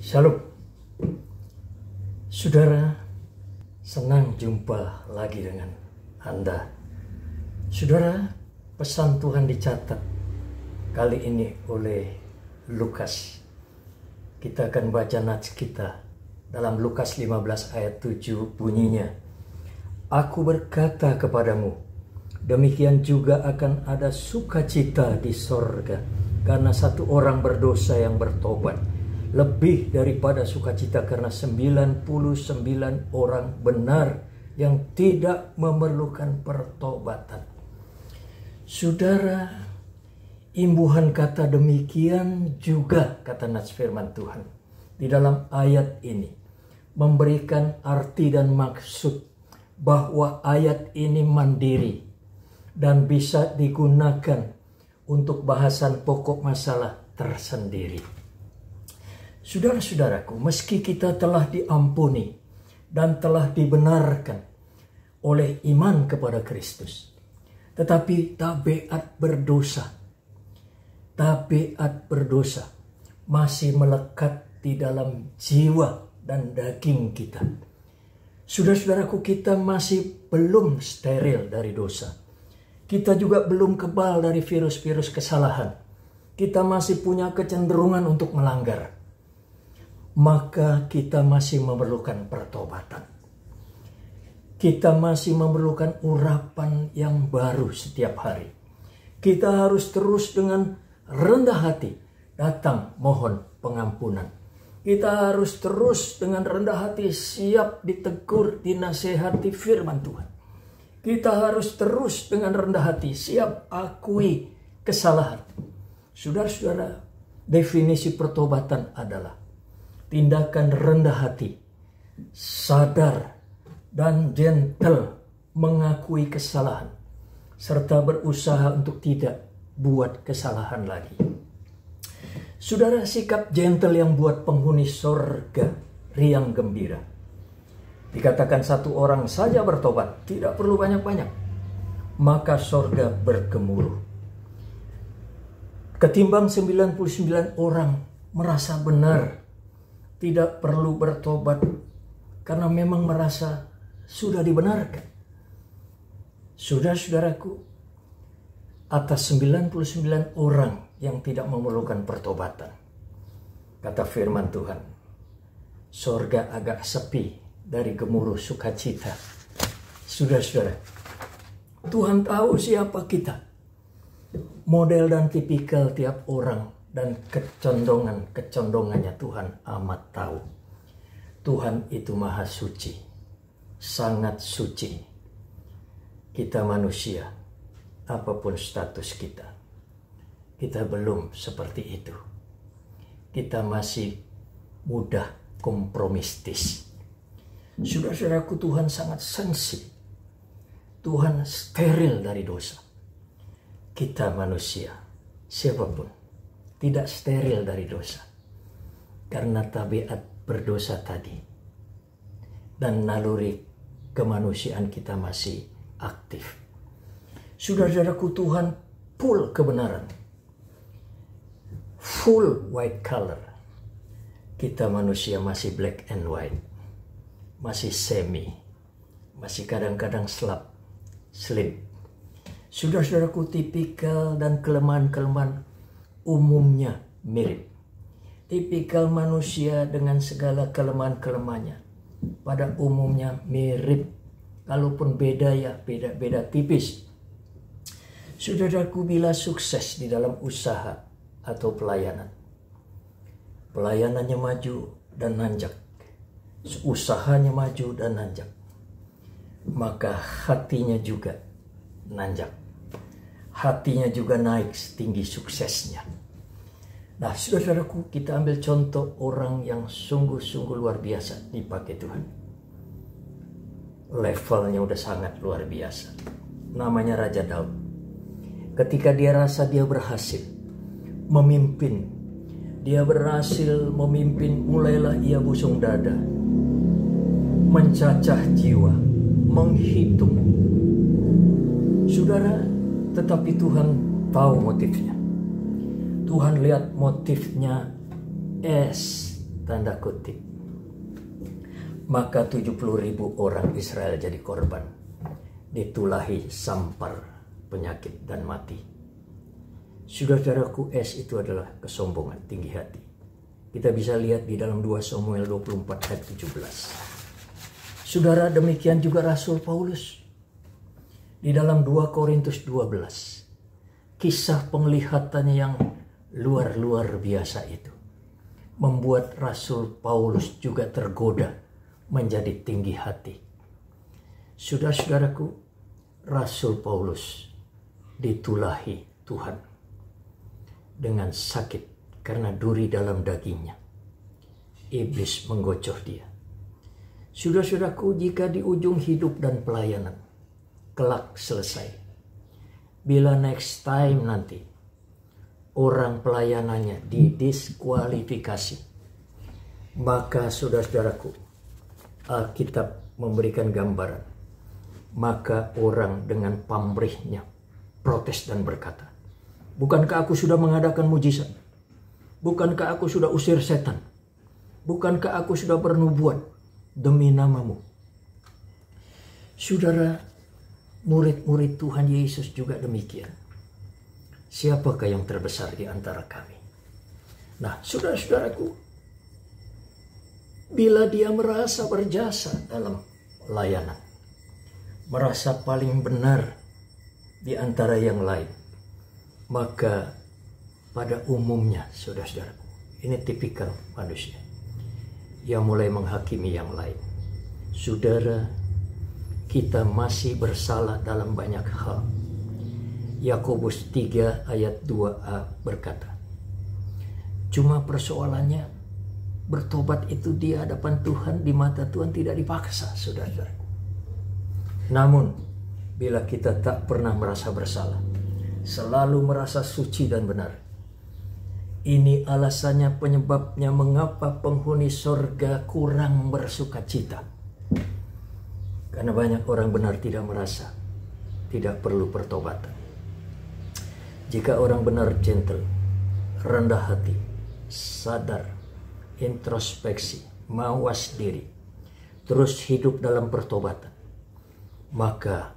Shalom. Saudara, senang jumpa lagi dengan Anda. Saudara, pesan Tuhan dicatat kali ini oleh Lukas. Kita akan baca nats kita dalam Lukas 15 ayat 7, bunyinya, "Aku berkata kepadamu, demikian juga akan ada sukacita di sorga karena satu orang berdosa yang bertobat, lebih daripada sukacita karena 99 orang benar yang tidak memerlukan pertobatan." Saudara, imbuhan kata demikian juga kata nats firman Tuhan di dalam ayat ini memberikan arti dan maksud bahwa ayat ini mandiri dan bisa digunakan untuk bahasan pokok masalah tersendiri. Saudara-saudaraku, meski kita telah diampuni dan telah dibenarkan oleh iman kepada Kristus, tetapi tabiat berdosa masih melekat di dalam jiwa dan daging kita. Saudara-saudaraku, kita masih belum steril dari dosa. Kita juga belum kebal dari virus-virus kesalahan. Kita masih punya kecenderungan untuk melanggar. Maka kita masih memerlukan pertobatan. Kita masih memerlukan urapan yang baru setiap hari. Kita harus terus dengan rendah hati datang mohon pengampunan. Kita harus terus dengan rendah hati siap ditegur, dinasehati firman Tuhan. Kita harus terus dengan rendah hati siap akui kesalahan. Saudara-saudara, definisi pertobatan adalah tindakan rendah hati, sadar dan gentle mengakui kesalahan, serta berusaha untuk tidak buat kesalahan lagi. Saudara, sikap gentle yang buat penghuni sorga riang gembira. Dikatakan satu orang saja bertobat, tidak perlu banyak-banyak, maka sorga bergemuruh. Ketimbang 99 orang merasa benar, tidak perlu bertobat karena memang merasa sudah dibenarkan. Saudara-saudaraku, atas 99 orang yang tidak memerlukan pertobatan, kata firman Tuhan, sorga agak sepi dari gemuruh sukacita. Saudara-saudara, Tuhan tahu siapa kita, model dan tipikal tiap orang, dan kecondongannya Tuhan amat tahu. Tuhan itu maha suci, sangat suci. Kita manusia, apapun status kita belum seperti itu. Kita masih mudah kompromistis. Saudara-saudaraku, Tuhan sangat sensi. Tuhan steril dari dosa. Kita manusia, siapapun, tidak steril dari dosa. Karena tabiat berdosa tadi. Dan naluri kemanusiaan kita masih aktif. Saudara-saudaraku, Tuhan full kebenaran. Full white color. Kita manusia masih black and white. Masih semi. Masih kadang-kadang slip. Saudara-saudaraku, tipikal dan kelemahan-kelemahan umumnya mirip. Tipikal manusia dengan segala kelemahan-kelemahannya pada umumnya mirip. Kalaupun beda ya beda tipis. Saudaraku, bila sukses di dalam usaha atau pelayanannya maju dan nanjak, usahanya maju dan nanjak, maka hatinya juga nanjak. Hatinya juga naik tinggi suksesnya. Nah, saudaraku, kita ambil contoh orang yang sungguh-sungguh luar biasa dipakai Tuhan. Levelnya udah sangat luar biasa. Namanya Raja Daud. Ketika dia rasa dia berhasil memimpin, mulailah ia busung dada, mencacah jiwa, menghitung. Saudara, tetapi Tuhan tahu motifnya. Tuhan lihat motifnya tanda kutip. Maka 70.000 orang Israel jadi korban, ditulahi sampar, penyakit, dan mati. Saudara-saudaraku, itu adalah kesombongan, tinggi hati. Kita bisa lihat di dalam 2 Samuel 24 ayat 17. Saudara, demikian juga Rasul Paulus. Di dalam 2 Korintus 12, kisah penglihatannya yang luar biasa itu membuat Rasul Paulus juga tergoda menjadi tinggi hati. Saudara-saudaraku, Rasul Paulus ditulahi Tuhan dengan sakit karena duri dalam dagingnya. Iblis menggocoh dia. Saudara-saudaraku, jika di ujung hidup dan pelayanan kelak selesai, bila next time nanti orang pelayanannya didiskualifikasi, maka saudara-saudaraku, Alkitab memberikan gambaran, maka orang dengan pamrihnya protes dan berkata, bukankah aku sudah mengadakan mujizat? Bukankah aku sudah usir setan? Bukankah aku sudah bernubuat demi namamu? Saudara, murid-murid Tuhan Yesus juga demikian. Siapakah yang terbesar di antara kami? Nah, saudara-saudaraku, bila dia merasa berjasa dalam layanan, merasa paling benar di antara yang lain, maka pada umumnya, saudara-saudaraku, ini tipikal manusia yang mulai menghakimi yang lain. Saudara, kita masih bersalah dalam banyak hal. Yakobus 3 ayat 2a berkata, cuma persoalannya, bertobat itu di hadapan Tuhan, di mata Tuhan tidak dipaksa, saudara-saudara. Namun, bila kita tak pernah merasa bersalah, selalu merasa suci dan benar, ini alasannya, penyebabnya mengapa penghuni sorga kurang bersuka cita. Karena banyak orang benar tidak merasa, tidak perlu pertobatan. Jika orang benar gentle, rendah hati, sadar, introspeksi, mawas diri, terus hidup dalam pertobatan, maka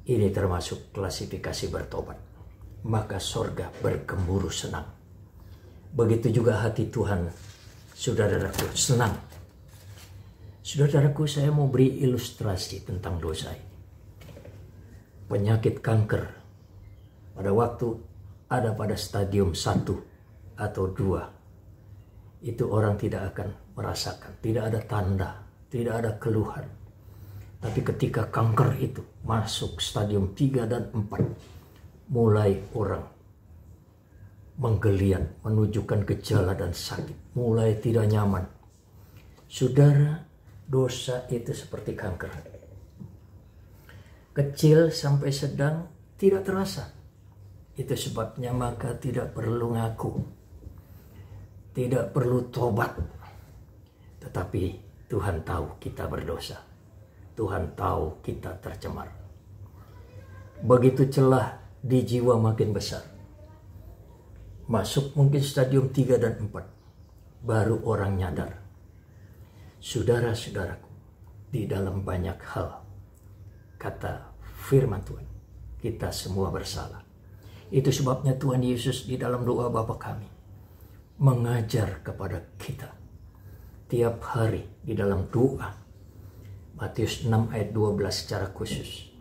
ini termasuk klasifikasi bertobat. Maka sorga bergemuruh senang. Begitu juga hati Tuhan, saudara-saudaraku, senang. Saudara-saudaraku, saya mau beri ilustrasi tentang dosa ini. Penyakit kanker pada waktu ada pada stadium 1 atau 2, itu orang tidak akan merasakan, tidak ada tanda, tidak ada keluhan. Tapi ketika kanker itu masuk stadium 3 dan 4, mulai orang menggeliat, menunjukkan gejala dan sakit, mulai tidak nyaman. Saudara, dosa itu seperti kanker. Kecil sampai sedang tidak terasa. Itu sebabnya maka tidak perlu ngaku, tidak perlu tobat. Tetapi Tuhan tahu kita berdosa. Tuhan tahu kita tercemar. Begitu celah di jiwa makin besar, masuk mungkin stadium 3 dan 4, baru orang nyadar. Saudara-saudaraku, di dalam banyak hal, kata firman Tuhan, kita semua bersalah. Itu sebabnya Tuhan Yesus di dalam doa Bapa kami mengajar kepada kita tiap hari di dalam doa. Matius 6 ayat 12 secara khusus.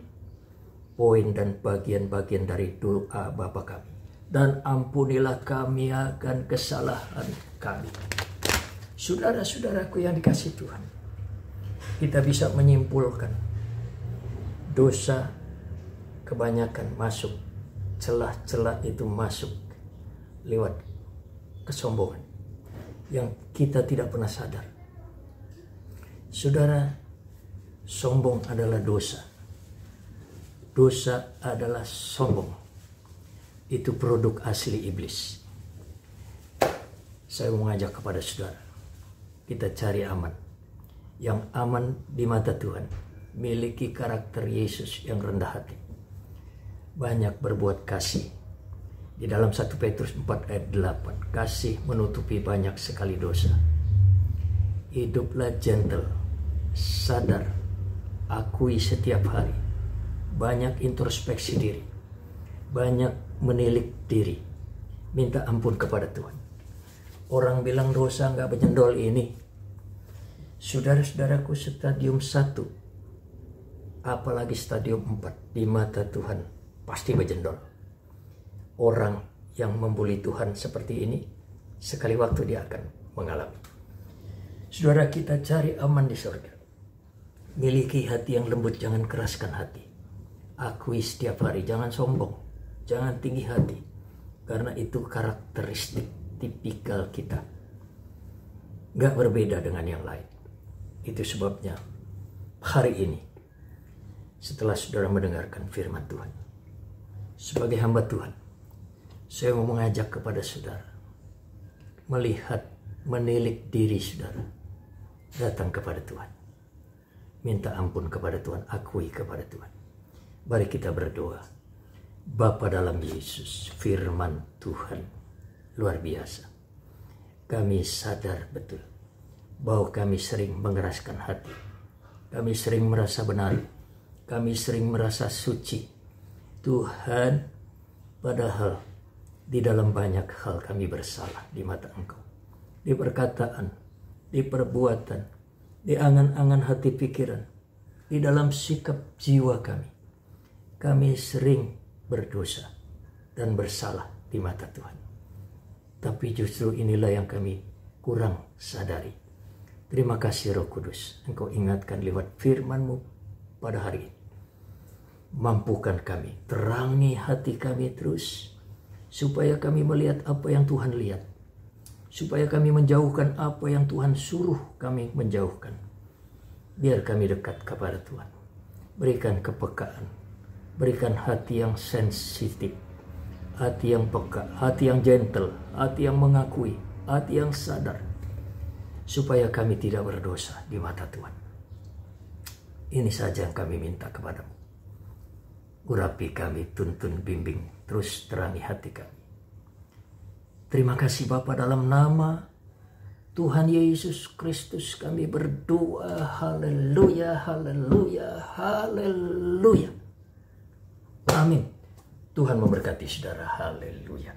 Poin dan bagian-bagian dari doa Bapa kami. Dan ampunilah kami akan kesalahan kami. Saudara-saudaraku yang dikasihi Tuhan, kita bisa menyimpulkan dosa kebanyakan masuk, celah-celah itu masuk lewat kesombongan yang kita tidak pernah sadar. Saudara, sombong adalah dosa. Dosa adalah sombong. Itu produk asli iblis. Saya mau mengajak kepada saudara, kita cari aman. Yang aman di mata Tuhan, miliki karakter Yesus yang rendah hati, banyak berbuat kasih. Di dalam 1 Petrus 4 ayat 8, kasih menutupi banyak sekali dosa. Hiduplah gentle, sadar, akui setiap hari. Banyak introspeksi diri, banyak menilik diri, minta ampun kepada Tuhan. Orang bilang dosa nggak menjendol ini. Saudara-saudaraku, stadium 1, apalagi stadium 4, di mata Tuhan pasti menjendol. Orang yang membuli Tuhan seperti ini, sekali waktu dia akan mengalami. Saudara, kita cari aman di surga. Miliki hati yang lembut, jangan keraskan hati. Akui setiap hari, jangan sombong, jangan tinggi hati. Karena itu karakteristik tipikal kita. Gak berbeda dengan yang lain. Itu sebabnya hari ini, setelah saudara mendengarkan firman Tuhan, sebagai hamba Tuhan, saya mau mengajak kepada saudara melihat, menilik diri saudara, datang kepada Tuhan, minta ampun kepada Tuhan, akui kepada Tuhan. Mari kita berdoa. Bapa dalam Yesus, firman Tuhan luar biasa. Kami sadar betul bahwa kami sering mengeraskan hati. Kami sering merasa benar. Kami sering merasa suci. Tuhan, padahal di dalam banyak hal kami bersalah di mata Engkau. Di perkataan, di perbuatan, di angan-angan hati pikiran, di dalam sikap jiwa kami. Kami sering berdosa dan bersalah di mata Tuhan. Tapi justru inilah yang kami kurang sadari. Terima kasih Roh Kudus, Engkau ingatkan lewat firman-Mu pada hari ini. Mampukan kami, terangi hati kami terus, supaya kami melihat apa yang Tuhan lihat. Supaya kami menjauhkan apa yang Tuhan suruh kami menjauhkan. Biar kami dekat kepada Tuhan. Berikan kepekaan, berikan hati yang sensitif, hati yang peka, hati yang gentle, hati yang mengakui, hati yang sadar. Supaya kami tidak berdosa di mata Tuhan. Ini saja yang kami minta kepadamu. Urapi kami, tuntun, bimbing, terus terangi hati kami. Terima kasih Bapa, dalam nama Tuhan Yesus Kristus kami berdoa. Haleluya, haleluya, haleluya. Amin. Tuhan memberkati saudara. Haleluya.